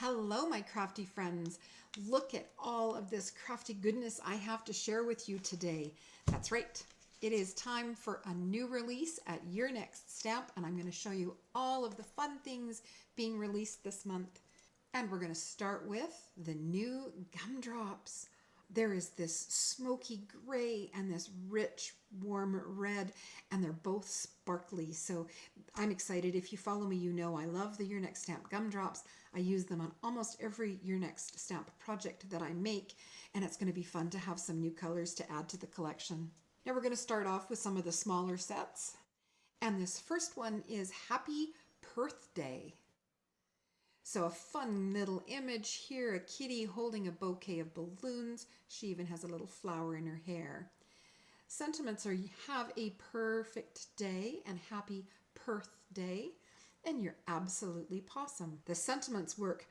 Hello, my crafty friends. Look at all of this crafty goodness I have to share with you today. That's right. It is time for a new release at Your Next Stamp, and I'm going to show you all of the fun things being released this month. And we're going to start with the new gumdrops. There is this smoky gray and this rich, warm red, and they're both sparkly. So I'm excited. If you follow me, you know I love the Your Next Stamp gumdrops. I use them on almost every Your Next Stamp project that I make, and it's going to be fun to have some new colors to add to the collection. Now we're going to start off with some of the smaller sets. And this first one is Happy Birthday. So a fun little image here, a kitty holding a bouquet of balloons. She even has a little flower in her hair. Sentiments are have a perfect day and happy birthday, and you're absolutely possum. The sentiments work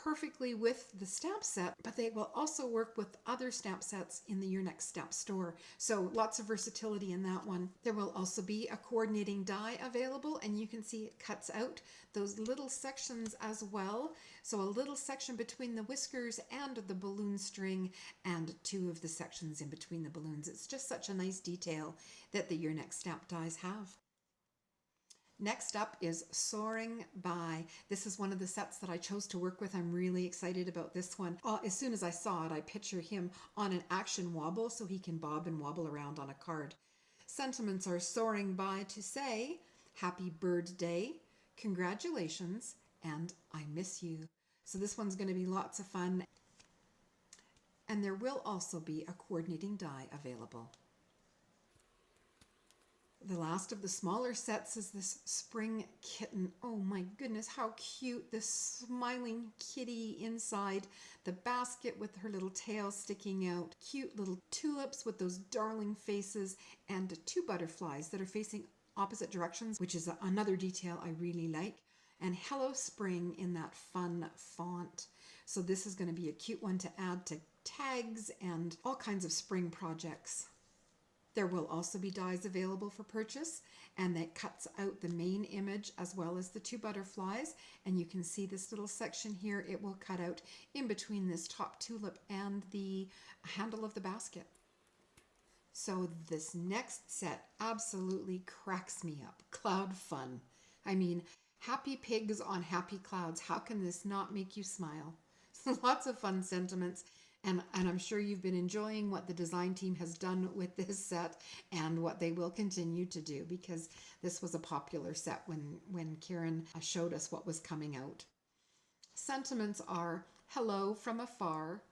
perfectly with the stamp set, but they will also work with other stamp sets in the Your Next Stamp store. So lots of versatility in that one. There will also be a coordinating die available, and you can see it cuts out those little sections as well. So a little section between the whiskers and the balloon string, and two of the sections in between the balloons. It's just such a nice detail that the Your Next Stamp dies have. Next up is Soaring By. This is one of the sets that I chose to work with. I'm really excited about this one. As soon as I saw it, I picture him on an action wobble so he can bob and wobble around on a card. Sentiments are soaring by to say, Happy Bird Day, congratulations, and I miss you. So this one's going to be lots of fun. And there will also be a coordinating die available. The last of the smaller sets is this spring kitten. Oh my goodness, how cute. This smiling kitty inside the basket with her little tail sticking out. Cute little tulips with those darling faces, and two butterflies that are facing opposite directions, which is another detail I really like. And Hello Spring in that fun font. So this is going to be a cute one to add to tags and all kinds of spring projects. There will also be dies available for purchase, and that cuts out the main image as well as the two butterflies. And you can see this little section here. It will cut out in between this top tulip and the handle of the basket. So this next set absolutely cracks me up. Cloud fun. I mean, happy pigs on happy clouds. How can this not make you smile? Lots of fun sentiments. And I'm sure you've been enjoying what the design team has done with this set and what they will continue to do, because this was a popular set when Karen showed us what was coming out. Sentiments are, hello from afar.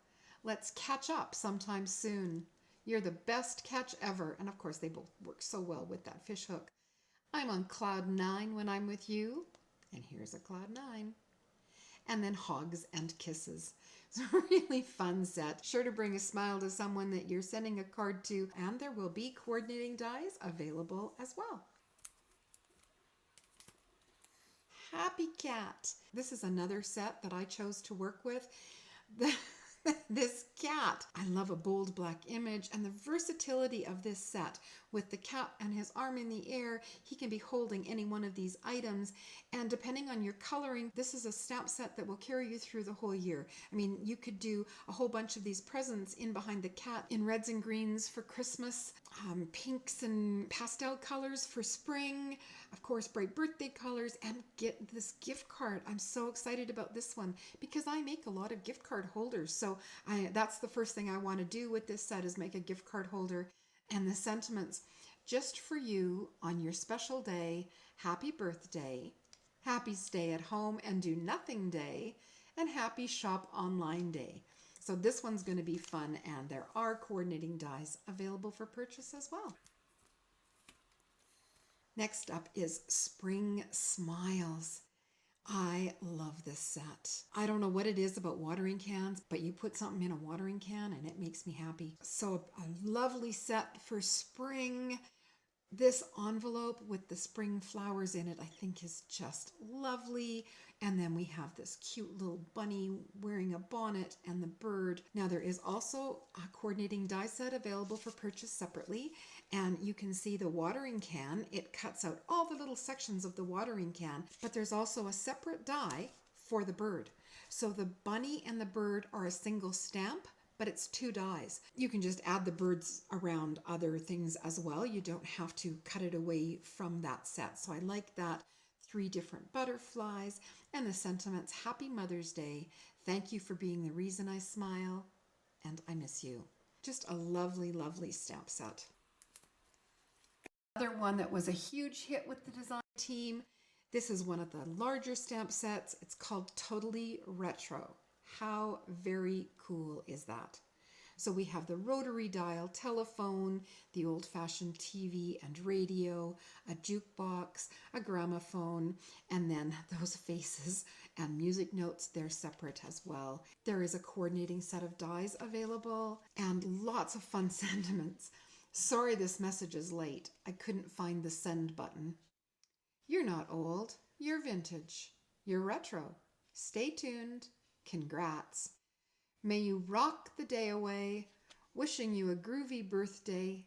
Let's catch up sometime soon. You're the best catch ever. And of course, they both work so well with that fish hook. I'm on cloud 9 when I'm with you. And here's a cloud 9. And then hugs and kisses. It's a really fun set. Sure to bring a smile to someone that you're sending a card to. And there will be coordinating dies available as well. Happy Cat. This is another set that I chose to work with. This cat. I love a bold black image, and the versatility of this set with the cat and his arm in the air. He can be holding any one of these items, and depending on your coloring, this is a stamp set that will carry you through the whole year. I mean, you could do a whole bunch of these presents in behind the cat in reds and greens for Christmas, pinks and pastel colors for spring, of course bright birthday colors, and get this gift card. I'm so excited about this one because I make a lot of gift card holders. So that's the first thing I want to do with this set is make a gift card holder. And the sentiments, just for you on your special day, happy birthday, happy stay at home and do nothing day, and happy shop online day. So this one's going to be fun, and there are coordinating dies available for purchase as well. Next up is Spring Smiles. I love this set. I don't know what it is about watering cans, but you put something in a watering can and it makes me happy. So a lovely set for spring. This envelope with the spring flowers in it, I think is just lovely. And then we have this cute little bunny wearing a bonnet and the bird. Now there is also a coordinating die set available for purchase separately. And you can see the watering can. It cuts out all the little sections of the watering can, but there's also a separate die for the bird. So the bunny and the bird are a single stamp, but it's 2 dies. You can just add the birds around other things as well. You don't have to cut it away from that set. So I like that. 3 different butterflies and the sentiments. Happy Mother's Day. Thank you for being the reason I smile, and I miss you. Just a lovely, lovely stamp set. Another one that was a huge hit with the design team. This is one of the larger stamp sets. It's called Totally Retro. How very cool is that? So we have the rotary dial telephone, the old-fashioned TV and radio, a jukebox, a gramophone, and then those faces and music notes, they're separate as well. There is a coordinating set of dies available and lots of fun sentiments. Sorry this message is late. I couldn't find the send button. You're not old. You're vintage. You're retro. Stay tuned. Congrats. May you rock the day away. Wishing you a groovy birthday.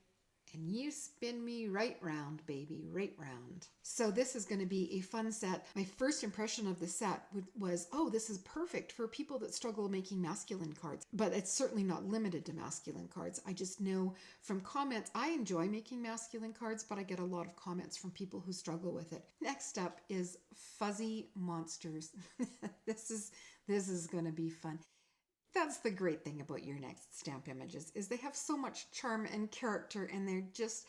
And you spin me right round, baby, right round. So this is going to be a fun set. My first impression of the set was, oh, this is perfect for people that struggle making masculine cards. But it's certainly not limited to masculine cards. I just know from comments, I enjoy making masculine cards, but I get a lot of comments from people who struggle with it. Next up is Fuzzy Monsters. This is going to be fun. That's the great thing about your next stamp images, is they have so much charm and character, and they just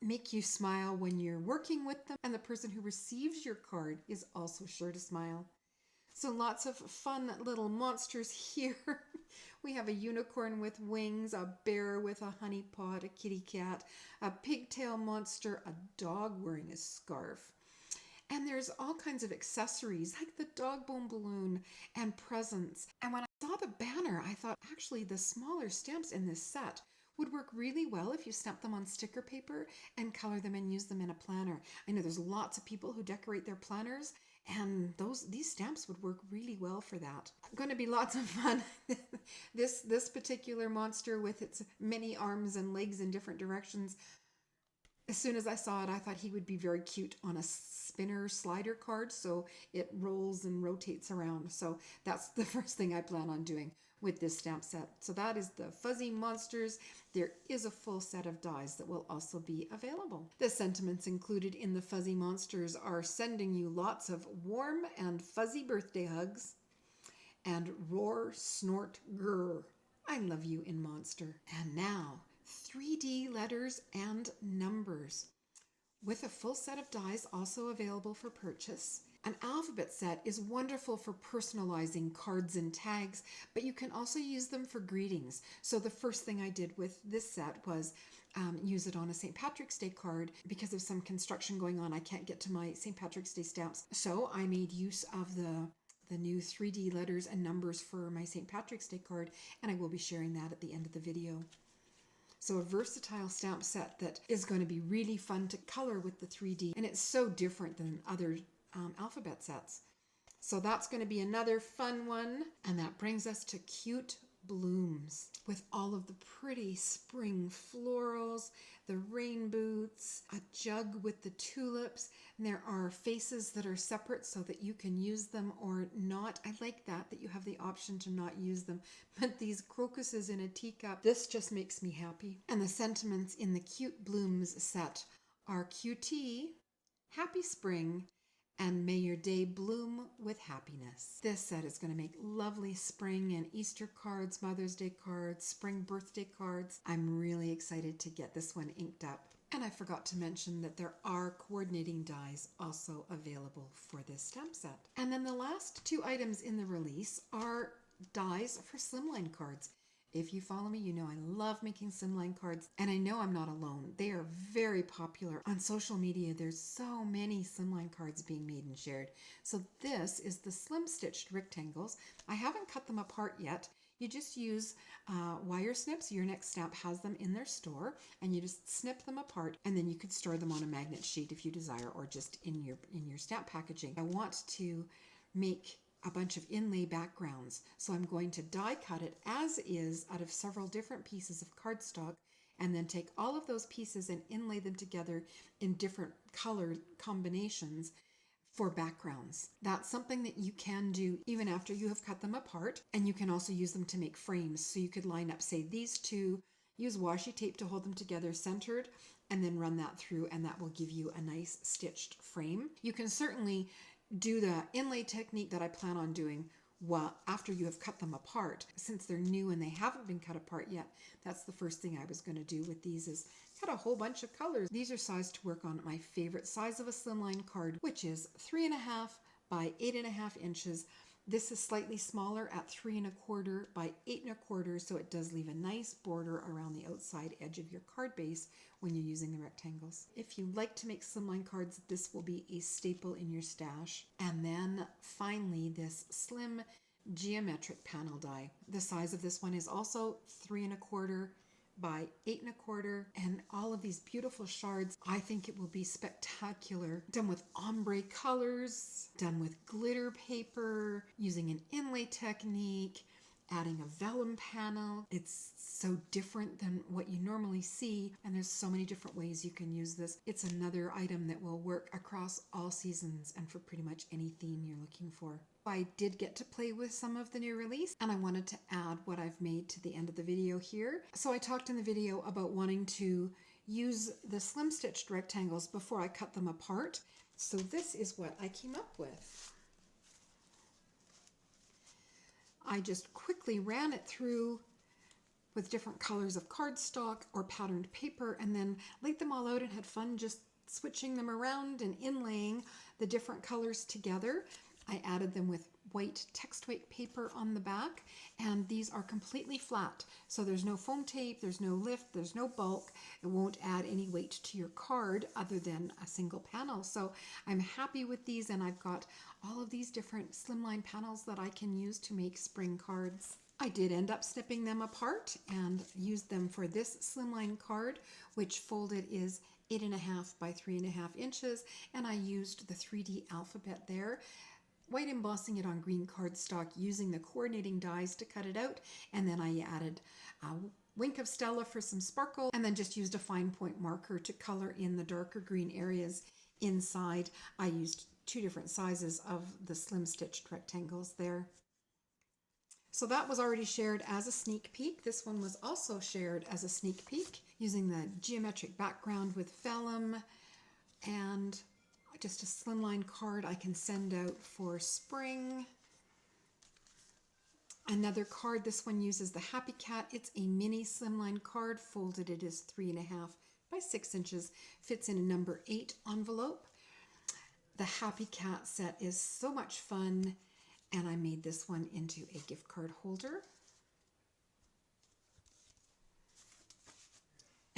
make you smile when you're working with them, and the person who receives your card is also sure to smile. So lots of fun little monsters here. We have a unicorn with wings, a bear with a honey pot, a kitty cat, a pigtail monster, a dog wearing a scarf. And there's all kinds of accessories like the dog bone balloon and presents. And when I saw the banner, I thought actually the smaller stamps in this set would work really well if you stamp them on sticker paper and color them and use them in a planner. I know there's lots of people who decorate their planners, and these stamps would work really well for that. Going to be lots of fun. This particular monster with its many arms and legs in different directions, as soon as I saw it, I thought he would be very cute on a spinner slider card, so it rolls and rotates around. So that's the first thing I plan on doing with this stamp set. So that is the Fuzzy Monsters. There is a full set of dies that will also be available. The sentiments included in the Fuzzy Monsters are sending you lots of warm and fuzzy birthday hugs and roar, snort, grrr. I love you in Monster. And now, 3D letters and numbers. With a full set of dies also available for purchase. An alphabet set is wonderful for personalizing cards and tags, but you can also use them for greetings. So the first thing I did with this set was use it on a St. Patrick's Day card. Because of some construction going on, I can't get to my St. Patrick's Day stamps. So I made use of the new 3D letters and numbers for my St. Patrick's Day card, and I will be sharing that at the end of the video. So a versatile stamp set that is going to be really fun to color with the 3D, and it's so different than other alphabet sets. So that's going to be another fun one, and that brings us to Cute Blooms with all of the pretty spring florals, the rain boots, a jug with the tulips, and there are faces that are separate so that you can use them or not. I like that you have the option to not use them, but these crocuses in a teacup, this just makes me happy. And the sentiments in the Cute Blooms set are QT, happy spring, and may your day bloom with happiness. This set is going to make lovely spring and Easter cards, Mother's Day cards, spring birthday cards. I'm really excited to get this one inked up. And I forgot to mention that there are coordinating dies also available for this stamp set. And then the last 2 items in the release are dies for Slimline cards. If you follow me, you know I love making Slimline cards, and I know I'm not alone. They are very popular. On social media, there's so many Slimline cards being made and shared. So this is the slim stitched rectangles. I haven't cut them apart yet. You just use wire snips. Your next stamp has them in their store, and you just snip them apart, and then you could store them on a magnet sheet if you desire, or just in your stamp packaging. I want to make a bunch of inlay backgrounds, so I'm going to die cut it as is out of several different pieces of cardstock, and then take all of those pieces and inlay them together in different color combinations for backgrounds. That's something that you can do even after you have cut them apart, and you can also use them to make frames. So you could line up, say, these two, use washi tape to hold them together centered, and then run that through, and that will give you a nice stitched frame. You can certainly do the inlay technique that I plan on doing after you have cut them apart. Since they're new and they haven't been cut apart yet, that's the first thing I was going to do with these, is cut a whole bunch of colors. These are sized to work on my favorite size of a slimline card, which is 3.5 by 8.5 inches. This is slightly smaller at 3.25 by 8.25, so it does leave a nice border around the outside edge of your card base when you're using the rectangles. If you like to make slimline cards, this will be a staple in your stash. And then finally, this slim geometric panel die. The size of this one is also 3.25 by 8.25, and all of these beautiful shards. I think it will be spectacular. Done with ombre colors, done with glitter paper, using an inlay technique, adding a vellum panel. It's so different than what you normally see, and there's so many different ways you can use this. It's another item that will work across all seasons and for pretty much any theme you're looking for. I did get to play with some of the new release, and I wanted to add what I've made to the end of the video here. So I talked in the video about wanting to use the slim stitched rectangles before I cut them apart. So this is what I came up with. I just quickly ran it through with different colors of cardstock or patterned paper, and then laid them all out and had fun just switching them around and inlaying the different colors together. I added them with white text weight paper on the back, and these are completely flat. So there's no foam tape, there's no lift, there's no bulk. It won't add any weight to your card other than a single panel. So I'm happy with these, and I've got all of these different slimline panels that I can use to make spring cards. I did end up snipping them apart and used them for this slimline card, which folded is 8.5 by 3.5 inches, and I used the 3D alphabet there, white embossing it on green cardstock, using the coordinating dies to cut it out, and then I added a wink of Stella for some sparkle, and then just used a fine point marker to color in the darker green areas inside. I used 2 different sizes of the slim stitched rectangles there. So that was already shared as a sneak peek. This one was also shared as a sneak peek, using the geometric background with vellum and just a slimline card I can send out for spring. Another card, this one uses the Happy Cat. It's a mini slimline card. Folded it is 3.5 by 6 inches. Fits in a number 8 envelope. The Happy Cat set is so much fun, and I made this one into a gift card holder.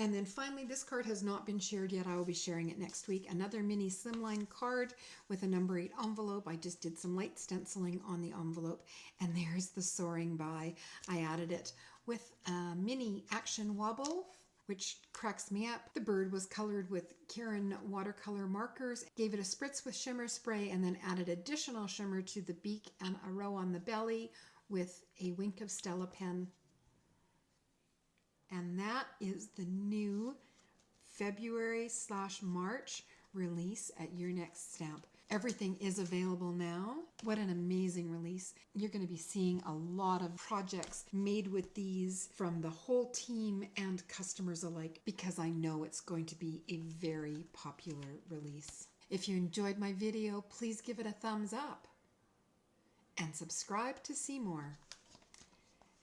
And then finally, this card has not been shared yet. I will be sharing it next week. Another mini slimline card with a number 8 envelope. I just did some light stenciling on the envelope. And there's the Soaring By. I added it with a mini action wobble, which cracks me up. The bird was colored with Kitten watercolor markers. Gave it a spritz with shimmer spray, and then added additional shimmer to the beak and a row on the belly with a wink of Stella pen. And that is the new February/March release at Your Next Stamp. Everything is available now. What an amazing release. You're going to be seeing a lot of projects made with these from the whole team and customers alike, because I know it's going to be a very popular release. If you enjoyed my video, please give it a thumbs up and subscribe to see more.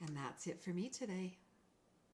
And that's it for me today.